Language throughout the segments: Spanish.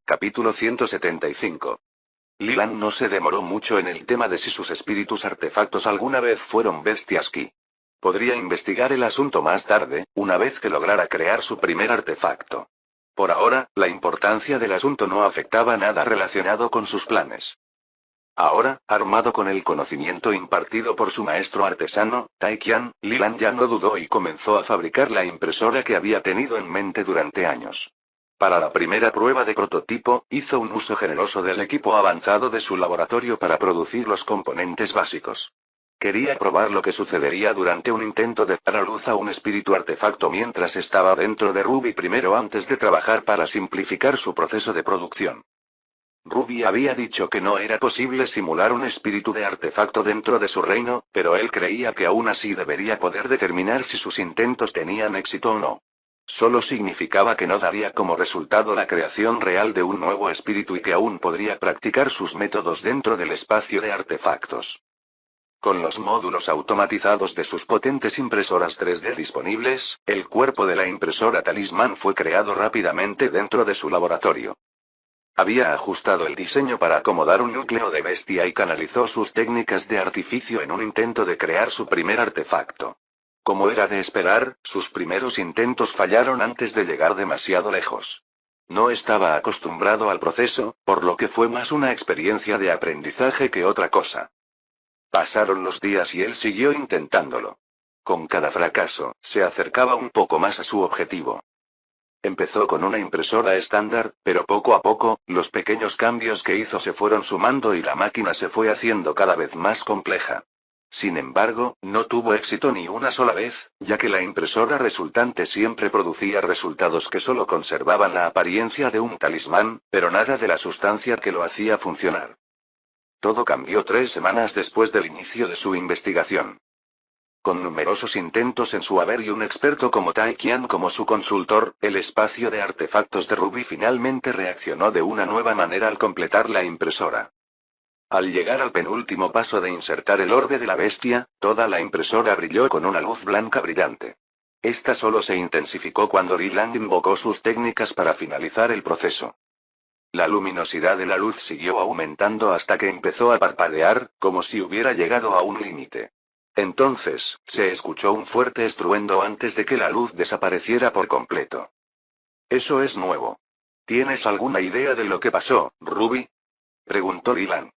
Capítulo 175. Lilan no se demoró mucho en el tema de si sus espíritus artefactos alguna vez fueron bestias ki. Podría investigar el asunto más tarde, una vez que lograra crear su primer artefacto. Por ahora, la importancia del asunto no afectaba nada relacionado con sus planes. Ahora, armado con el conocimiento impartido por su maestro artesano, Taikian, Lilan ya no dudó y comenzó a fabricar la impresora que había tenido en mente durante años. Para la primera prueba de prototipo, hizo un uso generoso del equipo avanzado de su laboratorio para producir los componentes básicos. Quería probar lo que sucedería durante un intento de dar a luz a un espíritu artefacto mientras estaba dentro de Ruby primero antes de trabajar para simplificar su proceso de producción. Ruby había dicho que no era posible simular un espíritu de artefacto dentro de su reino, pero él creía que aún así debería poder determinar si sus intentos tenían éxito o no. Solo significaba que no daría como resultado la creación real de un nuevo espíritu y que aún podría practicar sus métodos dentro del espacio de artefactos. Con los módulos automatizados de sus potentes impresoras 3D disponibles, el cuerpo de la impresora Talismán fue creado rápidamente dentro de su laboratorio. Había ajustado el diseño para acomodar un núcleo de bestia y canalizó sus técnicas de artificio en un intento de crear su primer artefacto. Como era de esperar, sus primeros intentos fallaron antes de llegar demasiado lejos. No estaba acostumbrado al proceso, por lo que fue más una experiencia de aprendizaje que otra cosa. Pasaron los días y él siguió intentándolo. Con cada fracaso, se acercaba un poco más a su objetivo. Empezó con una impresora estándar, pero poco a poco, los pequeños cambios que hizo se fueron sumando y la máquina se fue haciendo cada vez más compleja. Sin embargo, no tuvo éxito ni una sola vez, ya que la impresora resultante siempre producía resultados que solo conservaban la apariencia de un talismán, pero nada de la sustancia que lo hacía funcionar. Todo cambió 3 semanas después del inicio de su investigación. Con numerosos intentos en su haber y un experto como Taikian como su consultor, el espacio de artefactos de Ruby finalmente reaccionó de una nueva manera al completar la impresora. Al llegar al penúltimo paso de insertar el orbe de la bestia, toda la impresora brilló con una luz blanca brillante. Esta solo se intensificó cuando Lilan invocó sus técnicas para finalizar el proceso. La luminosidad de la luz siguió aumentando hasta que empezó a parpadear, como si hubiera llegado a un límite. Entonces, se escuchó un fuerte estruendo antes de que la luz desapareciera por completo. Eso es nuevo. ¿Tienes alguna idea de lo que pasó, Ruby? Preguntó Lilan.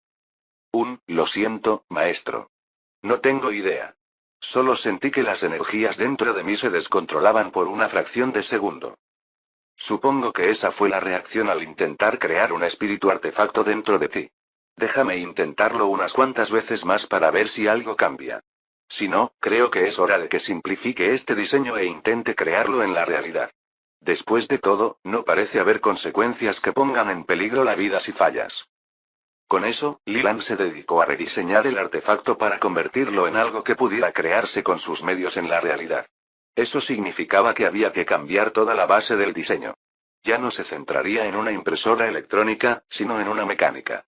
Lo siento, maestro. No tengo idea. Solo sentí que las energías dentro de mí se descontrolaban por una fracción de segundo. Supongo que esa fue la reacción al intentar crear un espíritu artefacto dentro de ti. Déjame intentarlo unas cuantas veces más para ver si algo cambia. Si no, creo que es hora de que simplifique este diseño e intente crearlo en la realidad. Después de todo, no parece haber consecuencias que pongan en peligro la vida si fallas. Con eso, Lilan se dedicó a rediseñar el artefacto para convertirlo en algo que pudiera crearse con sus medios en la realidad. Eso significaba que había que cambiar toda la base del diseño. Ya no se centraría en una impresora electrónica, sino en una mecánica.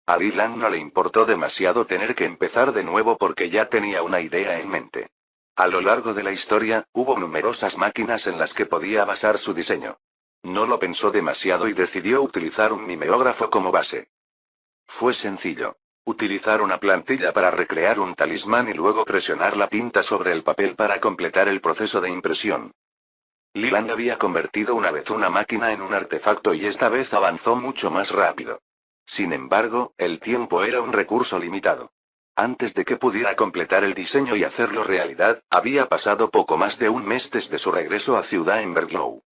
A Lilan no le importó demasiado tener que empezar de nuevo porque ya tenía una idea en mente. A lo largo de la historia, hubo numerosas máquinas en las que podía basar su diseño. No lo pensó demasiado y decidió utilizar un mimeógrafo como base. Fue sencillo. Utilizar una plantilla para recrear un talismán y luego presionar la tinta sobre el papel para completar el proceso de impresión. Lilan había convertido una vez una máquina en un artefacto y esta vez avanzó mucho más rápido. Sin embargo, el tiempo era un recurso limitado. Antes de que pudiera completar el diseño y hacerlo realidad, había pasado poco más de un mes desde su regreso a Ciudad Emberglow.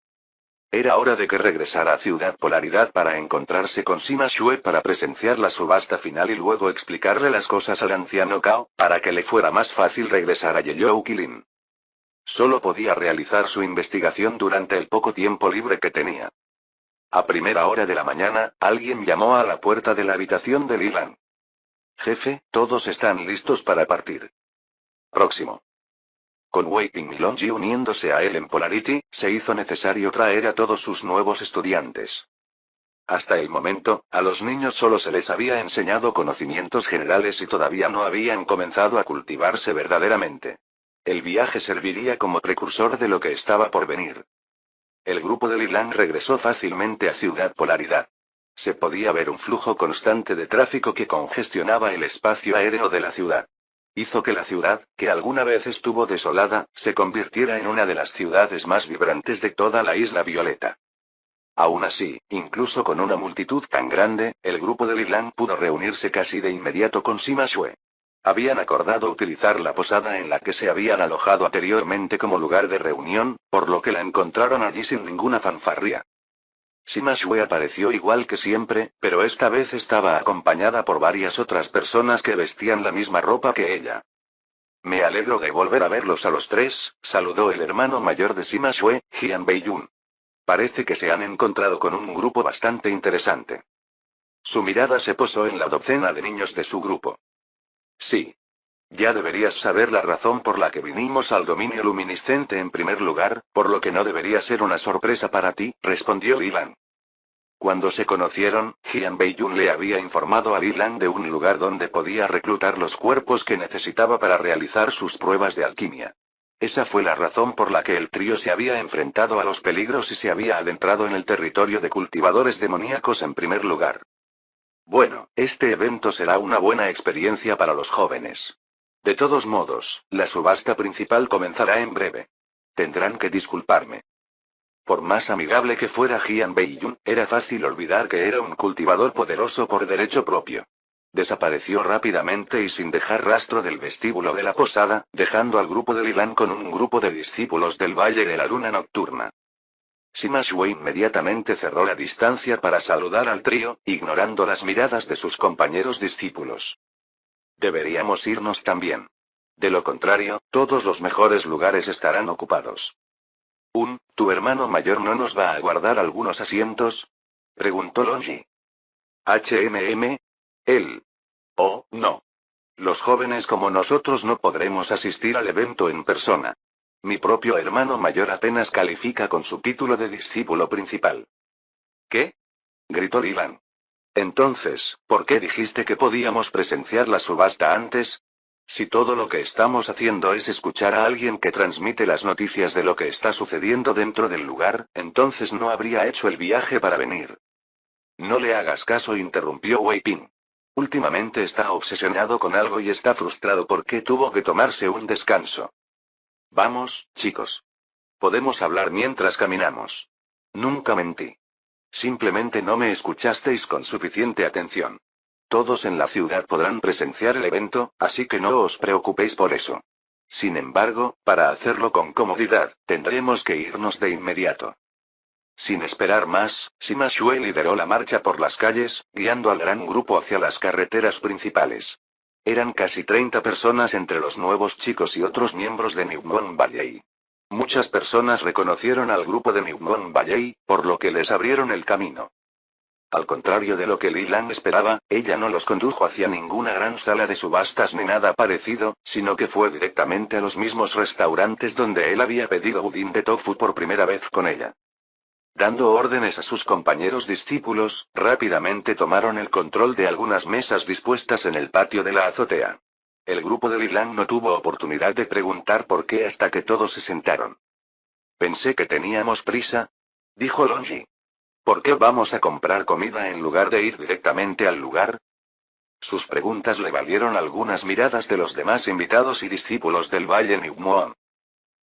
Era hora de que regresara a Ciudad Polaridad para encontrarse con Sima Shue para presenciar la subasta final y luego explicarle las cosas al anciano Cao, para que le fuera más fácil regresar a Yeyou Kilin. Solo podía realizar su investigación durante el poco tiempo libre que tenía. A primera hora de la mañana, alguien llamó a la puerta de la habitación de Lilan. Jefe, todos están listos para partir. Próximo. Con Waiting Longi uniéndose a él en Polarity, se hizo necesario traer a todos sus nuevos estudiantes. Hasta el momento, a los niños solo se les había enseñado conocimientos generales y todavía no habían comenzado a cultivarse verdaderamente. El viaje serviría como precursor de lo que estaba por venir. El grupo de Lilang regresó fácilmente a Ciudad Polaridad. Se podía ver un flujo constante de tráfico que congestionaba el espacio aéreo de la ciudad. Hizo que la ciudad, que alguna vez estuvo desolada, se convirtiera en una de las ciudades más vibrantes de toda la Isla Violeta. Aún así, incluso con una multitud tan grande, el grupo de Lilang pudo reunirse casi de inmediato con Sima Shue. Habían acordado utilizar la posada en la que se habían alojado anteriormente como lugar de reunión, por lo que la encontraron allí sin ninguna fanfarria. Sima Shue apareció igual que siempre, pero esta vez estaba acompañada por varias otras personas que vestían la misma ropa que ella. Me alegro de volver a verlos a los tres, saludó el hermano mayor de Sima Shue, Jian Beiyun. Parece que se han encontrado con un grupo bastante interesante. Su mirada se posó en la docena de niños de su grupo. Sí. Ya deberías saber la razón por la que vinimos al dominio luminiscente en primer lugar, por lo que no debería ser una sorpresa para ti, respondió Lilang. Cuando se conocieron, Jian Beiyun le había informado a Lilang de un lugar donde podía reclutar los cuerpos que necesitaba para realizar sus pruebas de alquimia. Esa fue la razón por la que el trío se había enfrentado a los peligros y se había adentrado en el territorio de cultivadores demoníacos en primer lugar. Bueno, este evento será una buena experiencia para los jóvenes. De todos modos, la subasta principal comenzará en breve. Tendrán que disculparme. Por más amigable que fuera Jian Beiyun, era fácil olvidar que era un cultivador poderoso por derecho propio. Desapareció rápidamente y sin dejar rastro del vestíbulo de la posada, dejando al grupo de Lilang con un grupo de discípulos del Valle de la Luna Nocturna. Sima Shue inmediatamente cerró la distancia para saludar al trío, ignorando las miradas de sus compañeros discípulos. Deberíamos irnos también. De lo contrario, todos los mejores lugares estarán ocupados. ¿Tu hermano mayor no nos va a guardar algunos asientos? Preguntó Longi. Él. Oh, no. Los jóvenes como nosotros no podremos asistir al evento en persona. Mi propio hermano mayor apenas califica con su título de discípulo principal. ¿Qué? Gritó Lilang. Entonces, ¿por qué dijiste que podíamos presenciar la subasta antes? Si todo lo que estamos haciendo es escuchar a alguien que transmite las noticias de lo que está sucediendo dentro del lugar, entonces no habría hecho el viaje para venir. No le hagas caso, interrumpió Wei Ping. Últimamente está obsesionado con algo y está frustrado porque tuvo que tomarse un descanso. Vamos, chicos. Podemos hablar mientras caminamos. Nunca mentí. Simplemente no me escuchasteis con suficiente atención. Todos en la ciudad podrán presenciar el evento, así que no os preocupéis por eso. Sin embargo, para hacerlo con comodidad, tendremos que irnos de inmediato. Sin esperar más, Sima Shue lideró la marcha por las calles, guiando al gran grupo hacia las carreteras principales. Eran casi 30 personas entre los nuevos chicos y otros miembros de Newmont Valley. Muchas personas reconocieron al grupo de Newmont Valley, por lo que les abrieron el camino. Al contrario de lo que Lilang esperaba, ella no los condujo hacia ninguna gran sala de subastas ni nada parecido, sino que fue directamente a los mismos restaurantes donde él había pedido budín de tofu por primera vez con ella. Dando órdenes a sus compañeros discípulos, rápidamente tomaron el control de algunas mesas dispuestas en el patio de la azotea. El grupo de Lilang no tuvo oportunidad de preguntar por qué hasta que todos se sentaron. Pensé que teníamos prisa, dijo Longi. ¿Por qué vamos a comprar comida en lugar de ir directamente al lugar? Sus preguntas le valieron algunas miradas de los demás invitados y discípulos del Valle Newmont.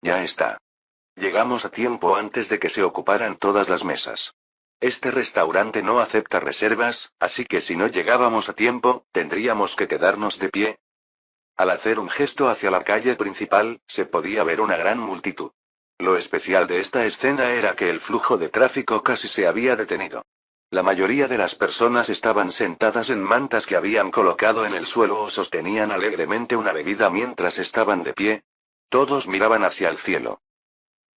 Ya está. Llegamos a tiempo antes de que se ocuparan todas las mesas. Este restaurante no acepta reservas, así que si no llegábamos a tiempo, tendríamos que quedarnos de pie. Al hacer un gesto hacia la calle principal, se podía ver una gran multitud. Lo especial de esta escena era que el flujo de tráfico casi se había detenido. La mayoría de las personas estaban sentadas en mantas que habían colocado en el suelo o sostenían alegremente una bebida mientras estaban de pie. Todos miraban hacia el cielo.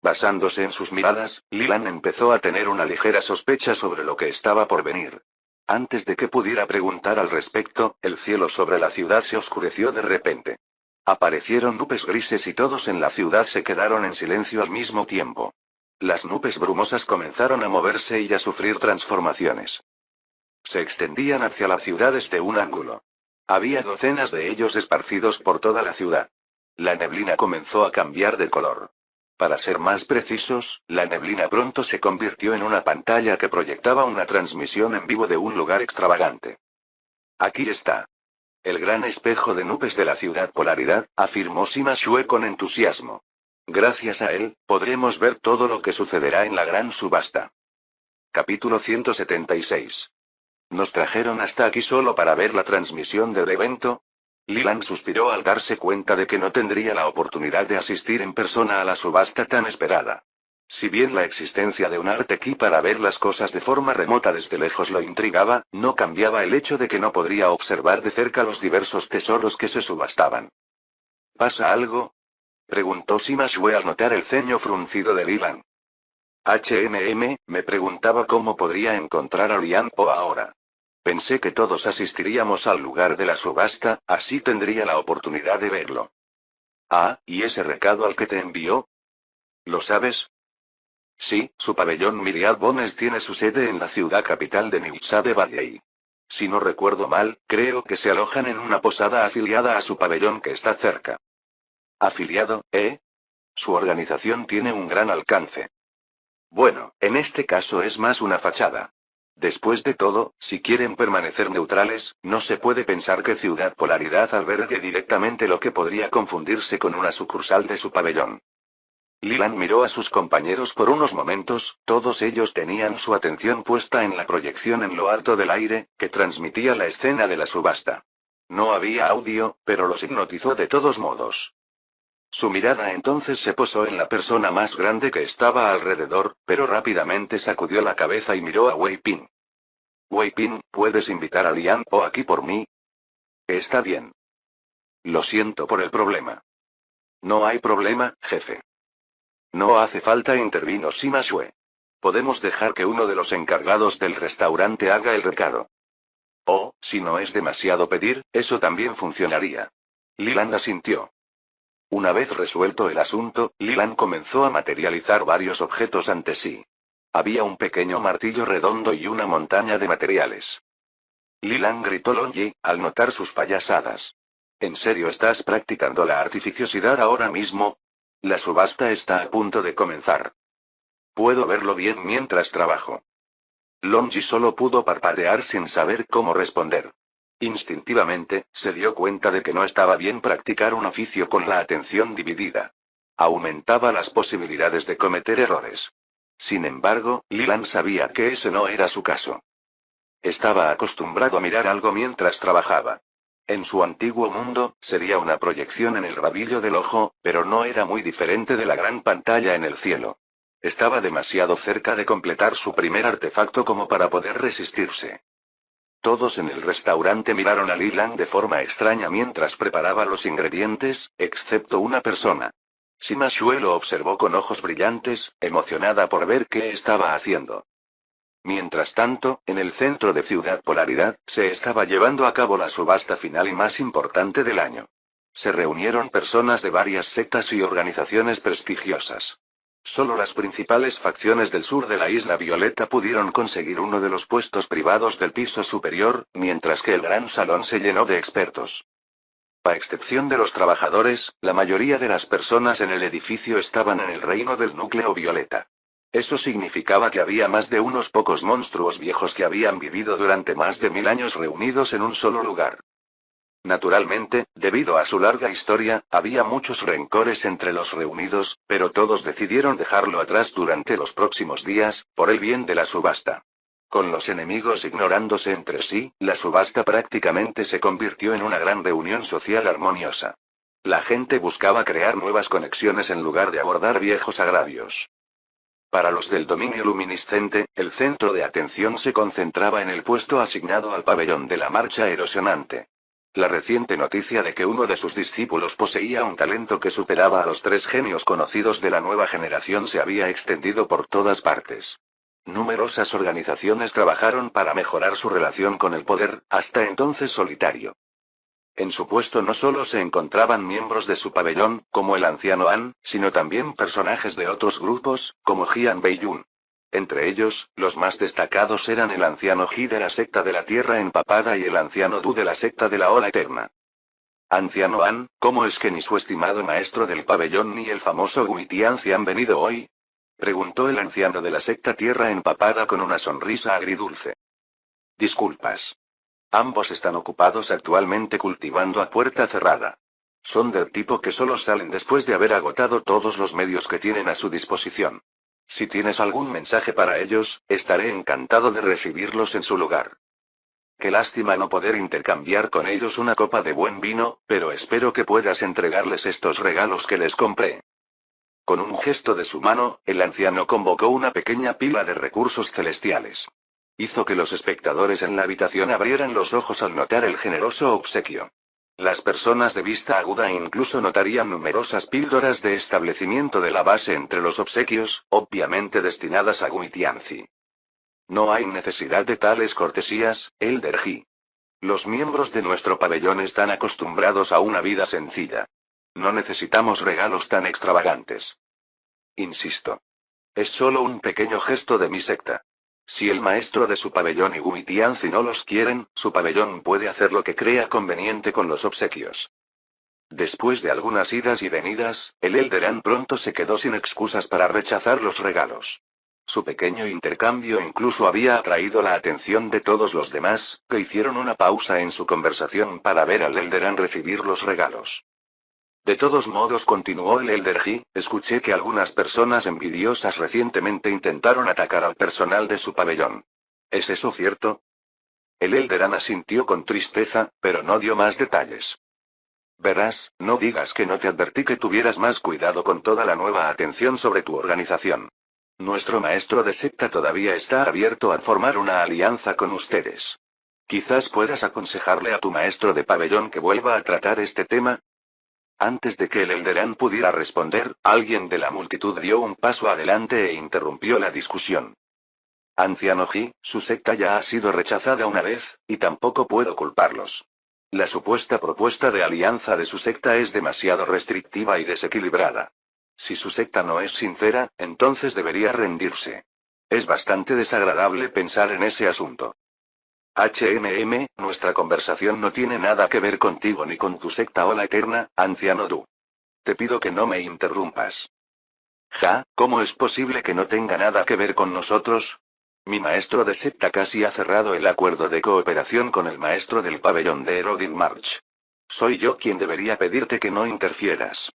Basándose en sus miradas, Lilang empezó a tener una ligera sospecha sobre lo que estaba por venir. Antes de que pudiera preguntar al respecto, el cielo sobre la ciudad se oscureció de repente. Aparecieron nubes grises y todos en la ciudad se quedaron en silencio al mismo tiempo. Las nubes brumosas comenzaron a moverse y a sufrir transformaciones. Se extendían hacia la ciudad desde un ángulo. Había docenas de ellos esparcidos por toda la ciudad. La neblina comenzó a cambiar de color. Para ser más precisos, la neblina pronto se convirtió en una pantalla que proyectaba una transmisión en vivo de un lugar extravagante. Aquí está. El gran espejo de nubes de la ciudad Polaridad, afirmó Sima Shue con entusiasmo. Gracias a él, podremos ver todo lo que sucederá en la gran subasta. Capítulo 176. ¿Nos trajeron hasta aquí solo para ver la transmisión del evento? Lilan suspiró al darse cuenta de que no tendría la oportunidad de asistir en persona a la subasta tan esperada. Si bien la existencia de un art key para ver las cosas de forma remota desde lejos lo intrigaba, no cambiaba el hecho de que no podría observar de cerca los diversos tesoros que se subastaban. ¿Pasa algo? Preguntó Sima Shue al notar el ceño fruncido de Lilan. Me preguntaba cómo podría encontrar a Lian Po ahora. Pensé que todos asistiríamos al lugar de la subasta, así tendría la oportunidad de verlo. Ah, ¿y ese recado al que te envió? ¿Lo sabes? Sí, su pabellón Myriad Bones tiene su sede en la ciudad capital de Newsade Valley. Si no recuerdo mal, creo que se alojan en una posada afiliada a su pabellón que está cerca. ¿Afiliado, eh? Su organización tiene un gran alcance. Bueno, en este caso es más una fachada. Después de todo, si quieren permanecer neutrales, no se puede pensar que Ciudad Polaridad albergue directamente lo que podría confundirse con una sucursal de su pabellón. Lilan miró a sus compañeros por unos momentos, todos ellos tenían su atención puesta en la proyección en lo alto del aire, que transmitía la escena de la subasta. No había audio, pero los hipnotizó de todos modos. Su mirada entonces se posó en la persona más grande que estaba alrededor, pero rápidamente sacudió la cabeza y miró a Wei Ping. Wei Ping, ¿puedes invitar a Lian Po aquí por mí? Está bien. Lo siento por el problema. No hay problema, jefe. No hace falta, intervino Sima Shue. Podemos dejar que uno de los encargados del restaurante haga el recado. Oh, si no es demasiado pedir, eso también funcionaría. Lilan asintió. Una vez resuelto el asunto, Lilan comenzó a materializar varios objetos ante sí. Había un pequeño martillo redondo y una montaña de materiales. Lilan gritó Longi, al notar sus payasadas. ¿En serio estás practicando la artificiosidad ahora mismo? La subasta está a punto de comenzar. Puedo verlo bien mientras trabajo. Longi solo pudo parpadear sin saber cómo responder. Instintivamente, se dio cuenta de que no estaba bien practicar un oficio con la atención dividida. Aumentaba las posibilidades de cometer errores. Sin embargo, Lilan sabía que ese no era su caso. Estaba acostumbrado a mirar algo mientras trabajaba. En su antiguo mundo, sería una proyección en el rabillo del ojo, pero no era muy diferente de la gran pantalla en el cielo. Estaba demasiado cerca de completar su primer artefacto como para poder resistirse. Todos en el restaurante miraron a Lilan de forma extraña mientras preparaba los ingredientes, excepto una persona. Sima Shue lo observó con ojos brillantes, emocionada por ver qué estaba haciendo. Mientras tanto, en el centro de Ciudad Polaridad, se estaba llevando a cabo la subasta final y más importante del año. Se reunieron personas de varias sectas y organizaciones prestigiosas. Solo las principales facciones del sur de la Isla Violeta pudieron conseguir uno de los puestos privados del piso superior, mientras que el gran salón se llenó de expertos. A excepción de los trabajadores, la mayoría de las personas en el edificio estaban en el reino del núcleo violeta. Eso significaba que había más de unos pocos monstruos viejos que habían vivido durante más de 1000 años reunidos en un solo lugar. Naturalmente, debido a su larga historia, había muchos rencores entre los reunidos, pero todos decidieron dejarlo atrás durante los próximos días, por el bien de la subasta. Con los enemigos ignorándose entre sí, la subasta prácticamente se convirtió en una gran reunión social armoniosa. La gente buscaba crear nuevas conexiones en lugar de abordar viejos agravios. Para los del dominio luminiscente, el centro de atención se concentraba en el puesto asignado al pabellón de la marcha erosionante. La reciente noticia de que uno de sus discípulos poseía un talento que superaba a los 3 genios conocidos de la nueva generación se había extendido por todas partes. Numerosas organizaciones trabajaron para mejorar su relación con el poder, hasta entonces solitario. En su puesto no solo se encontraban miembros de su pabellón, como el anciano An, sino también personajes de otros grupos, como Jian Beiyun. Entre ellos, los más destacados eran el anciano Ji de la secta de la Tierra Empapada y el anciano Du de la secta de la Ola Eterna. Anciano An, ¿cómo es que ni su estimado maestro del pabellón ni el famoso Guitianzi han venido hoy? Preguntó el anciano de la secta Tierra Empapada con una sonrisa agridulce. Disculpas. Ambos están ocupados actualmente cultivando a puerta cerrada. Son del tipo que solo salen después de haber agotado todos los medios que tienen a su disposición. Si tienes algún mensaje para ellos, estaré encantado de recibirlos en su lugar. Qué lástima no poder intercambiar con ellos una copa de buen vino, pero espero que puedas entregarles estos regalos que les compré. Con un gesto de su mano, el anciano convocó una pequeña pila de recursos celestiales. Hizo que los espectadores en la habitación abrieran los ojos al notar el generoso obsequio. Las personas de vista aguda incluso notarían numerosas píldoras de establecimiento de la base entre los obsequios, obviamente destinadas a Guitianzi. No hay necesidad de tales cortesías, Elder Ji. Los miembros de nuestro pabellón están acostumbrados a una vida sencilla. No necesitamos regalos tan extravagantes. Insisto. Es solo un pequeño gesto de mi secta. Si el maestro de su pabellón y Guitianzi no los quieren, su pabellón puede hacer lo que crea conveniente con los obsequios. Después de algunas idas y venidas, el Elderan pronto se quedó sin excusas para rechazar los regalos. Su pequeño intercambio incluso había atraído la atención de todos los demás, que hicieron una pausa en su conversación para ver al Elderan recibir los regalos. De todos modos, continuó el Elder Ji, escuché que algunas personas envidiosas recientemente intentaron atacar al personal de su pabellón. ¿Es eso cierto? El Elderan asintió con tristeza, pero no dio más detalles. Verás, no digas que no te advertí que tuvieras más cuidado con toda la nueva atención sobre tu organización. Nuestro maestro de secta todavía está abierto a formar una alianza con ustedes. Quizás puedas aconsejarle a tu maestro de pabellón que vuelva a tratar este tema. Antes de que el Elderan pudiera responder, alguien de la multitud dio un paso adelante e interrumpió la discusión. Anciano Ji, su secta ya ha sido rechazada una vez, y tampoco puedo culparlos. La supuesta propuesta de alianza de su secta es demasiado restrictiva y desequilibrada. Si su secta no es sincera, entonces debería rendirse. Es bastante desagradable pensar en ese asunto. Nuestra conversación no tiene nada que ver contigo ni con tu secta Ola Eterna, anciano Du. Te pido que no me interrumpas. Ja, ¿cómo es posible que no tenga nada que ver con nosotros? Mi maestro de secta casi ha cerrado el acuerdo de cooperación con el maestro del pabellón de Erodin March. Soy yo quien debería pedirte que no interfieras.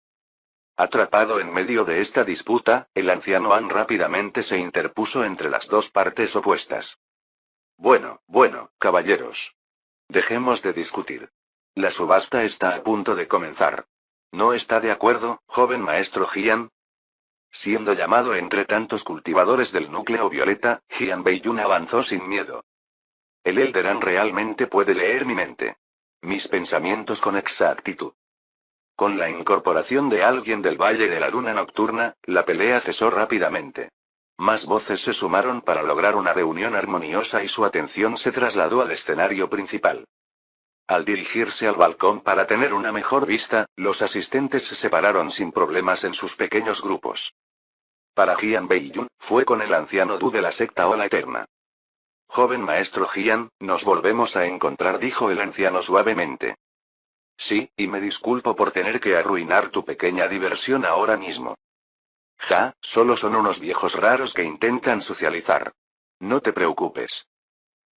Atrapado en medio de esta disputa, el anciano An rápidamente se interpuso entre las dos partes opuestas. Bueno, caballeros. Dejemos de discutir. La subasta está a punto de comenzar. ¿No está de acuerdo, joven maestro Jian? Siendo llamado entre tantos cultivadores del núcleo violeta, Jian Beiyun avanzó sin miedo. El Elderan realmente puede leer mi mente. Mis pensamientos con exactitud. Con la incorporación de alguien del Valle de la Luna Nocturna, la pelea cesó rápidamente. Más voces se sumaron para lograr una reunión armoniosa y su atención se trasladó al escenario principal. Al dirigirse al balcón para tener una mejor vista, los asistentes se separaron sin problemas en sus pequeños grupos. Para Jian Beiyun, fue con el anciano Du de la secta Ola Eterna. Joven maestro Jian, nos volvemos a encontrar, dijo el anciano suavemente. Sí, y me disculpo por tener que arruinar tu pequeña diversión ahora mismo. Ja, solo son unos viejos raros que intentan socializar. No te preocupes.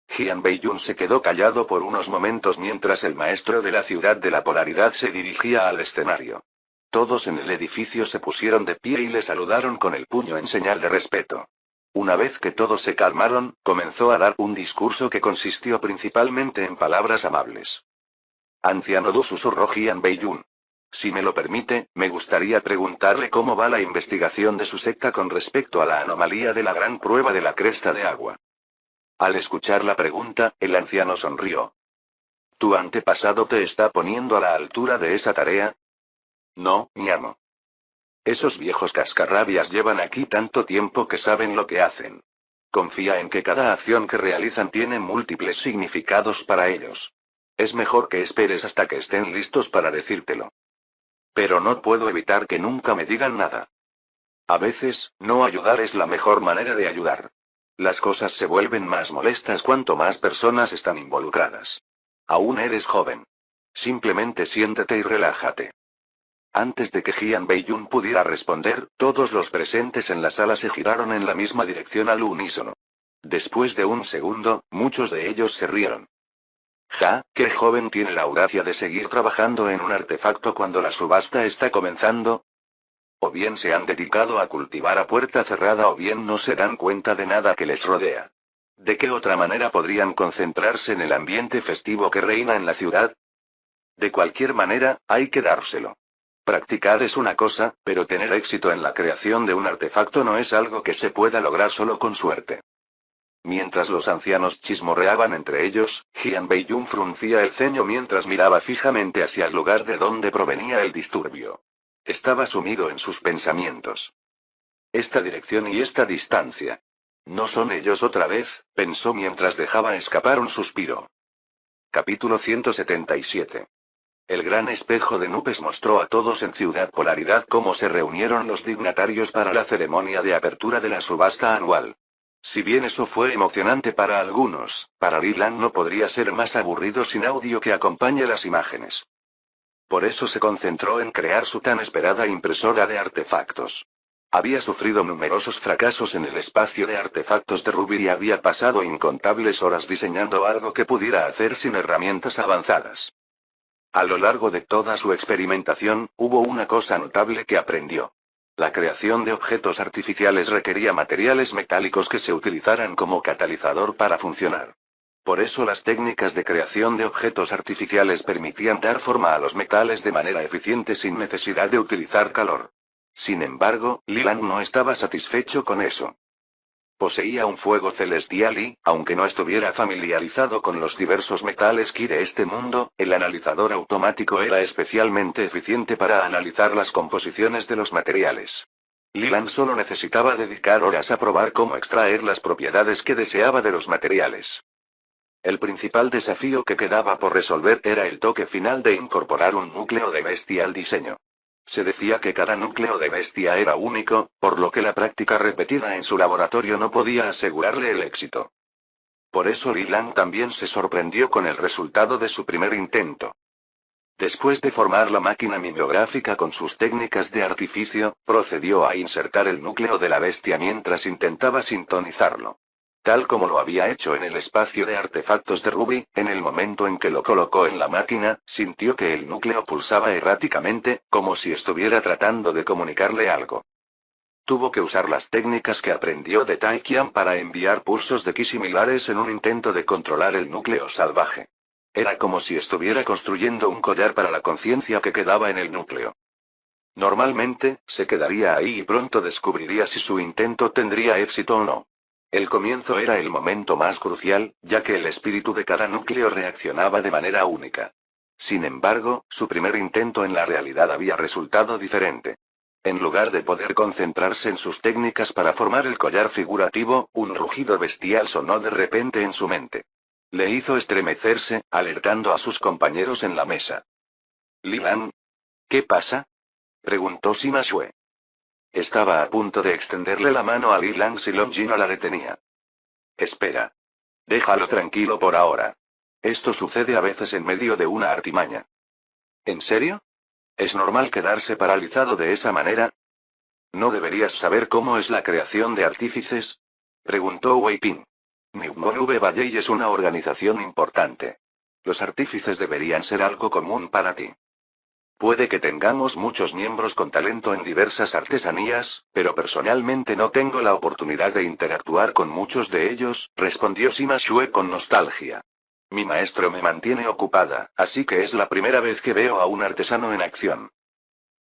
Jian Beiyun se quedó callado por unos momentos mientras el maestro de la ciudad de la polaridad se dirigía al escenario. Todos en el edificio se pusieron de pie y le saludaron con el puño en señal de respeto. Una vez que todos se calmaron, comenzó a dar un discurso que consistió principalmente en palabras amables. Anciano Du, susurró Jian Beiyun. Si me lo permite, me gustaría preguntarle cómo va la investigación de su secta con respecto a la anomalía de la gran prueba de la cresta de agua. Al escuchar la pregunta, el anciano sonrió. ¿Tu antepasado te está poniendo a la altura de esa tarea? No, mi amo. Esos viejos cascarrabias llevan aquí tanto tiempo que saben lo que hacen. Confía en que cada acción que realizan tiene múltiples significados para ellos. Es mejor que esperes hasta que estén listos para decírtelo. Pero no puedo evitar que nunca me digan nada. A veces, no ayudar es la mejor manera de ayudar. Las cosas se vuelven más molestas cuanto más personas están involucradas. Aún eres joven. Simplemente siéntate y relájate. Antes de que Jian Beiyun pudiera responder, todos los presentes en la sala se giraron en la misma dirección al unísono. Después de un segundo, muchos de ellos se rieron. ¿Qué joven tiene la audacia de seguir trabajando en un artefacto cuando la subasta está comenzando? O bien se han dedicado a cultivar a puerta cerrada o bien no se dan cuenta de nada que les rodea. ¿De qué otra manera podrían concentrarse en el ambiente festivo que reina en la ciudad? De cualquier manera, hay que dárselo. Practicar es una cosa, pero tener éxito en la creación de un artefacto no es algo que se pueda lograr solo con suerte. Mientras los ancianos chismorreaban entre ellos, Jian Beiyun fruncía el ceño mientras miraba fijamente hacia el lugar de donde provenía el disturbio. Estaba sumido en sus pensamientos. Esta dirección y esta distancia. ¿No son ellos otra vez?, pensó mientras dejaba escapar un suspiro. Capítulo 177. El gran espejo de nubes mostró a todos en Ciudad Polaridad cómo se reunieron los dignatarios para la ceremonia de apertura de la subasta anual. Si bien eso fue emocionante para algunos, para Li Lang no podría ser más aburrido sin audio que acompañe las imágenes. Por eso se concentró en crear su tan esperada impresora de artefactos. Había sufrido numerosos fracasos en el espacio de artefactos de Ruby y había pasado incontables horas diseñando algo que pudiera hacer sin herramientas avanzadas. A lo largo de toda su experimentación, hubo una cosa notable que aprendió. La creación de objetos artificiales requería materiales metálicos que se utilizaran como catalizador para funcionar. Por eso las técnicas de creación de objetos artificiales permitían dar forma a los metales de manera eficiente sin necesidad de utilizar calor. Sin embargo, Li Lang no estaba satisfecho con eso. Poseía un fuego celestial y, aunque no estuviera familiarizado con los diversos metales Qi de este mundo, el analizador automático era especialmente eficiente para analizar las composiciones de los materiales. Li Lang solo necesitaba dedicar horas a probar cómo extraer las propiedades que deseaba de los materiales. El principal desafío que quedaba por resolver era el toque final de incorporar un núcleo de bestia al diseño. Se decía que cada núcleo de bestia era único, por lo que la práctica repetida en su laboratorio no podía asegurarle el éxito. Por eso Li Lang también se sorprendió con el resultado de su primer intento. Después de formar la máquina mimeográfica con sus técnicas de artificio, procedió a insertar el núcleo de la bestia mientras intentaba sintonizarlo. Tal como lo había hecho en el espacio de artefactos de Ruby, en el momento en que lo colocó en la máquina, sintió que el núcleo pulsaba erráticamente, como si estuviera tratando de comunicarle algo. Tuvo que usar las técnicas que aprendió de Tai Qian para enviar pulsos de Qi similares en un intento de controlar el núcleo salvaje. Era como si estuviera construyendo un collar para la conciencia que quedaba en el núcleo. Normalmente, se quedaría ahí y pronto descubriría si su intento tendría éxito o no. El comienzo era el momento más crucial, ya que el espíritu de cada núcleo reaccionaba de manera única. Sin embargo, su primer intento en la realidad había resultado diferente. En lugar de poder concentrarse en sus técnicas para formar el collar figurativo, un rugido bestial sonó de repente en su mente. Le hizo estremecerse, alertando a sus compañeros en la mesa. «Li Lang, ¿qué pasa?», preguntó Sima Shue. Estaba a punto de extenderle la mano a Li Lang si Long Jin no la detenía. «Espera. Déjalo tranquilo por ahora. Esto sucede a veces en medio de una artimaña». «¿En serio? ¿Es normal quedarse paralizado de esa manera? ¿No deberías saber cómo es la creación de artífices?», preguntó Wei Ping. Newmon Valley es una organización importante. Los artífices deberían ser algo común para ti. Puede que tengamos muchos miembros con talento en diversas artesanías, pero personalmente no tengo la oportunidad de interactuar con muchos de ellos, respondió Sima Shue con nostalgia. Mi maestro me mantiene ocupada, así que es la primera vez que veo a un artesano en acción.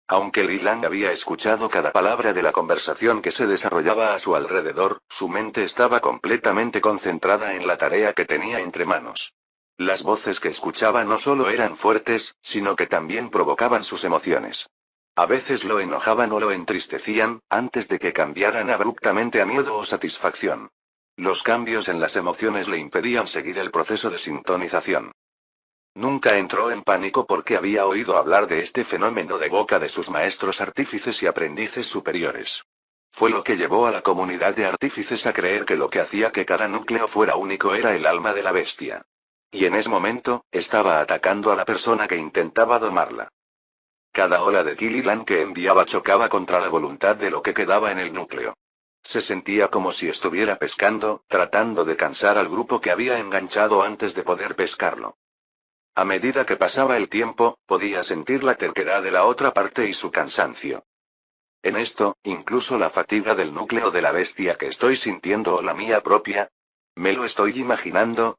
Aunque Li Lang había escuchado cada palabra de la conversación que se desarrollaba a su alrededor, su mente estaba completamente concentrada en la tarea que tenía entre manos. Las voces que escuchaba no solo eran fuertes, sino que también provocaban sus emociones. A veces lo enojaban o lo entristecían, antes de que cambiaran abruptamente a miedo o satisfacción. Los cambios en las emociones le impedían seguir el proceso de sintonización. Nunca entró en pánico porque había oído hablar de este fenómeno de boca de sus maestros artífices y aprendices superiores. Fue lo que llevó a la comunidad de artífices a creer que lo que hacía que cada núcleo fuera único era el alma de la bestia. Y en ese momento, estaba atacando a la persona que intentaba domarla. Cada ola de Ki Lilan que enviaba chocaba contra la voluntad de lo que quedaba en el núcleo. Se sentía como si estuviera pescando, tratando de cansar al grupo que había enganchado antes de poder pescarlo. A medida que pasaba el tiempo, podía sentir la terquedad de la otra parte y su cansancio. En esto, incluso la fatiga del núcleo de la bestia que estoy sintiendo o la mía propia. ¿Me lo estoy imaginando?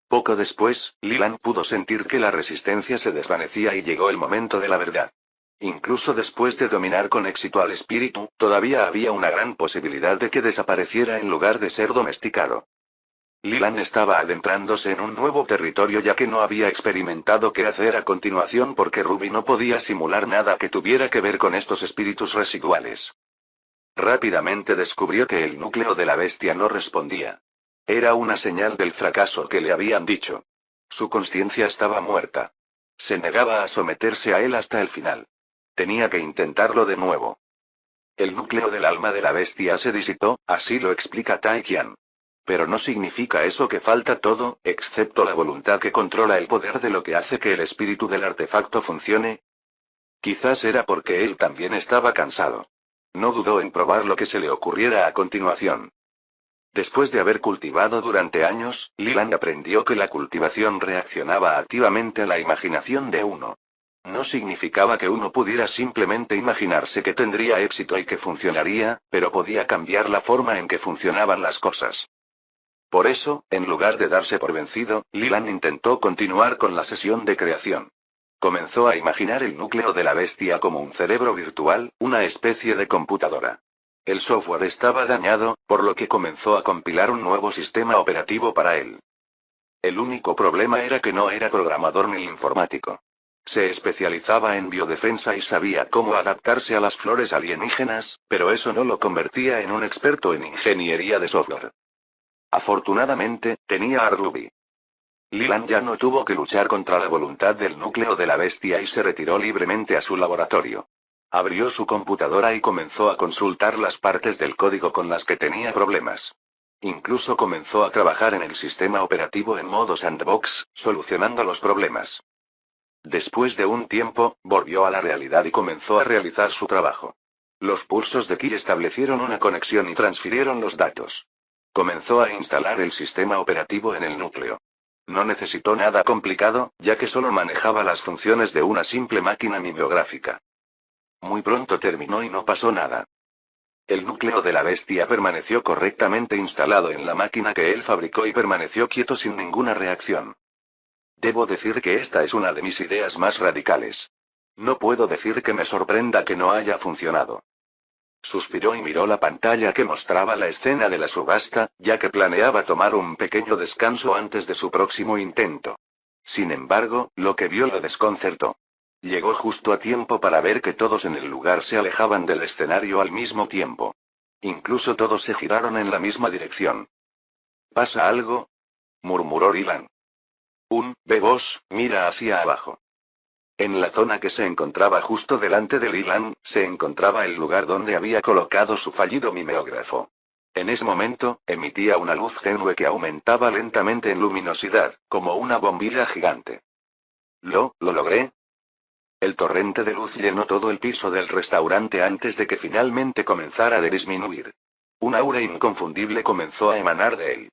Poco después, Lilan pudo sentir que la resistencia se desvanecía y llegó el momento de la verdad. Incluso después de dominar con éxito al espíritu, todavía había una gran posibilidad de que desapareciera en lugar de ser domesticado. Lilan estaba adentrándose en un nuevo territorio ya que no había experimentado qué hacer a continuación porque Ruby no podía simular nada que tuviera que ver con estos espíritus residuales. Rápidamente descubrió que el núcleo de la bestia no respondía. Era una señal del fracaso que le habían dicho. Su conciencia estaba muerta. Se negaba a someterse a él hasta el final. Tenía que intentarlo de nuevo. El núcleo del alma de la bestia se disipó, así lo explica Tai Qian. Pero no significa eso que falta todo, excepto la voluntad que controla el poder de lo que hace que el espíritu del artefacto funcione. Quizás era porque él también estaba cansado. No dudó en probar lo que se le ocurriera a continuación. Después de haber cultivado durante años, Lilan aprendió que la cultivación reaccionaba activamente a la imaginación de uno. No significaba que uno pudiera simplemente imaginarse que tendría éxito y que funcionaría, pero podía cambiar la forma en que funcionaban las cosas. Por eso, en lugar de darse por vencido, Lilan intentó continuar con la sesión de creación. Comenzó a imaginar el núcleo de la bestia como un cerebro virtual, una especie de computadora. El software estaba dañado, por lo que comenzó a compilar un nuevo sistema operativo para él. El único problema era que no era programador ni informático. Se especializaba en biodefensa y sabía cómo adaptarse a las flores alienígenas, pero eso no lo convertía en un experto en ingeniería de software. Afortunadamente, tenía a Ruby. Lilan ya no tuvo que luchar contra la voluntad del núcleo de la bestia y se retiró libremente a su laboratorio. Abrió su computadora y comenzó a consultar las partes del código con las que tenía problemas. Incluso comenzó a trabajar en el sistema operativo en modo sandbox, solucionando los problemas. Después de un tiempo, volvió a la realidad y comenzó a realizar su trabajo. Los pulsos de Ki establecieron una conexión y transfirieron los datos. Comenzó a instalar el sistema operativo en el núcleo. No necesitó nada complicado, ya que solo manejaba las funciones de una simple máquina mimeográfica. Muy pronto terminó y no pasó nada. El núcleo de la bestia permaneció correctamente instalado en la máquina que él fabricó y permaneció quieto sin ninguna reacción. Debo decir que esta es una de mis ideas más radicales. No puedo decir que me sorprenda que no haya funcionado. Suspiró y miró la pantalla que mostraba la escena de la subasta, ya que planeaba tomar un pequeño descanso antes de su próximo intento. Sin embargo, lo que vio lo desconcertó. Llegó justo a tiempo para ver que todos en el lugar se alejaban del escenario al mismo tiempo. Incluso todos se giraron en la misma dirección. ¿Pasa algo?, murmuró Dylan. Bebos, mira hacia abajo. En la zona que se encontraba justo delante de Lilan, se encontraba el lugar donde había colocado su fallido mimeógrafo. En ese momento, emitía una luz tenue que aumentaba lentamente en luminosidad, como una bombilla gigante. ¿Lo logré? El torrente de luz llenó todo el piso del restaurante antes de que finalmente comenzara a disminuir. Un aura inconfundible comenzó a emanar de él.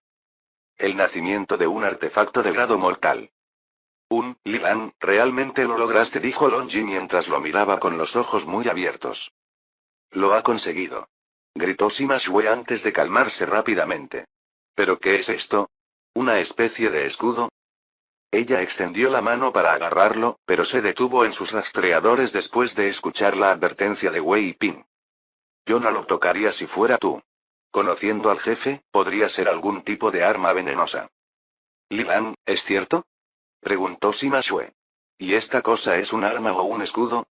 El nacimiento de un artefacto de grado mortal. Lilan, realmente lo lograste, dijo Longi mientras lo miraba con los ojos muy abiertos. Lo ha conseguido. Gritó Sima Shue antes de calmarse rápidamente. ¿Pero qué es esto? ¿Una especie de escudo? Ella extendió la mano para agarrarlo, pero se detuvo en sus rastreadores después de escuchar la advertencia de Wei Ping. Yo no lo tocaría si fuera tú. Conociendo al jefe, podría ser algún tipo de arma venenosa. Lilan, ¿es cierto?, preguntó Sima Shue. ¿Y esta cosa es un arma o un escudo?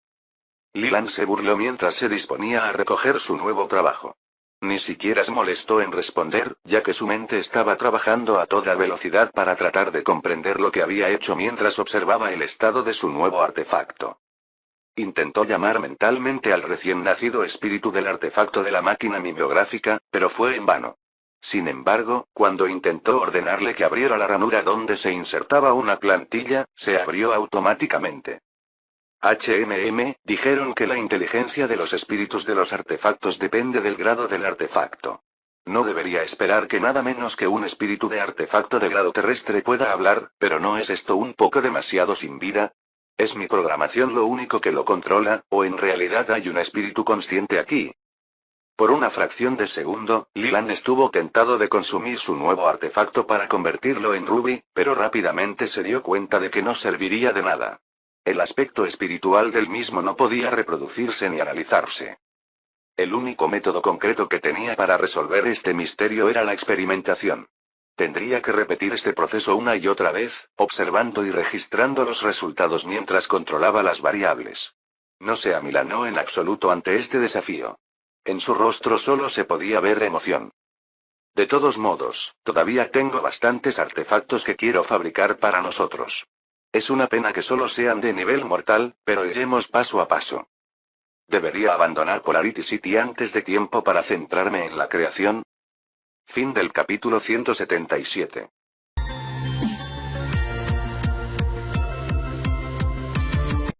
Lilan se burló mientras se disponía a recoger su nuevo trabajo. Ni siquiera se molestó en responder, ya que su mente estaba trabajando a toda velocidad para tratar de comprender lo que había hecho mientras observaba el estado de su nuevo artefacto. Intentó llamar mentalmente al recién nacido espíritu del artefacto de la máquina mimeográfica, pero fue en vano. Sin embargo, cuando intentó ordenarle que abriera la ranura donde se insertaba una plantilla, se abrió automáticamente. Dijeron que la inteligencia de los espíritus de los artefactos depende del grado del artefacto. No debería esperar que nada menos que un espíritu de artefacto de grado terrestre pueda hablar, pero ¿no es esto un poco demasiado sin vida? ¿Es mi programación lo único que lo controla, o en realidad hay un espíritu consciente aquí? Por una fracción de segundo, Leland estuvo tentado de consumir su nuevo artefacto para convertirlo en Ruby, pero rápidamente se dio cuenta de que no serviría de nada. El aspecto espiritual del mismo no podía reproducirse ni analizarse. El único método concreto que tenía para resolver este misterio era la experimentación. Tendría que repetir este proceso una y otra vez, observando y registrando los resultados mientras controlaba las variables. No se amilanó en absoluto ante este desafío. En su rostro solo se podía ver emoción. De todos modos, todavía tengo bastantes artefactos que quiero fabricar para nosotros. Es una pena que solo sean de nivel mortal, pero iremos paso a paso. ¿Debería abandonar Polarity City antes de tiempo para centrarme en la creación? Fin del capítulo 177.